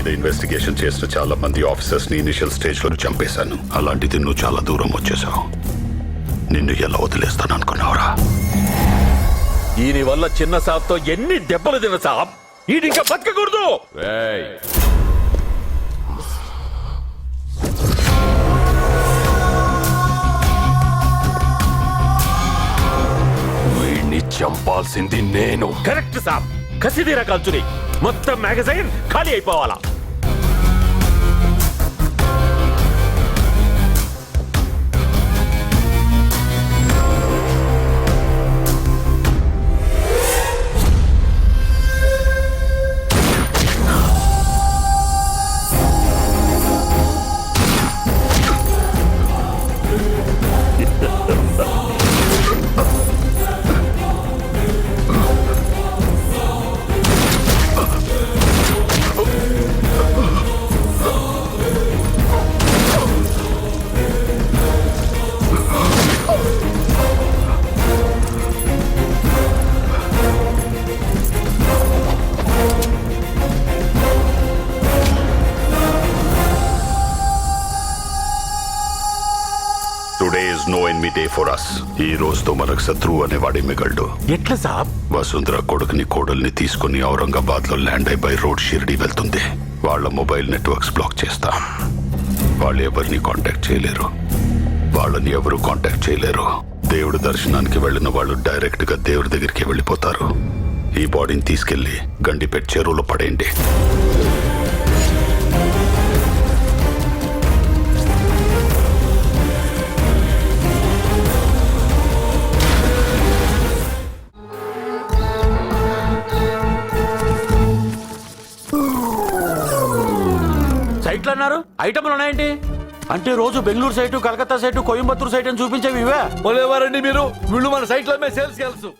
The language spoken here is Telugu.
మీద ఇన్వెస్టిగేషన్ చేసిన చాలా మంది ఆఫీసర్స్ ని ఇనిషియల్ స్టేజ్ లో చంపేశాను. అలాంటిది నువ్వు చాలా దూరం వచ్చేసావు. నిన్ను ఎలా వదిలేస్తాను అనుకున్నావురా? దీని వల్ల చిన్న సాబ్తో ఎన్ని దెబ్బలు తిన సాబ్, ఇది ఇంకా బతకకూడదు. వీడిని చంపాల్సింది నేను. కరెక్ట్ సాబ్. కసిదీరా కాల్చుని మొత్తం మ్యాగజైన్ ఖాళీ అయిపోవాలా. Today is no enemy day for us. ఈ రోజుతో మనకు శత్రువు అనేవాడే మిగలడు. ఎట్లా సాబ్? వసుంధర కొడుకుని కోడల్ని తీసుకుని ఔరంగాబాద్ లో ల్యాండ్ అయి బై రోడ్ షిర్డీ వెళ్తుంది. వాళ్ళ మొబైల్ నెట్వర్క్స్ బ్లాక్ చేస్తాం. వాళ్ళు ఎవరిని కాంటాక్ట్ చేయలేరు. వాళ్ళని ఎవరు కాంటాక్ట్ చేయలేరు. దేవుడి దర్శనానికి వెళ్ళిన వాళ్ళు డైరెక్ట్ గా దేవుడి దగ్గరికి వెళ్ళిపోతారు. ఈ బాడీని తీసుకెళ్లి గండిపేట్ చెరువులో పడేయండి. సైట్లు అన్నారు, ఐటమ్లు ఉన్నాయండి. అంటే రోజు Bengaluru site, Calcutta site, Coimbatore site అని చూపించేవి ఇవే. పోలేవారండి మీరు. వీళ్ళు మన సైట్లో సేల్స్ గెలుసు.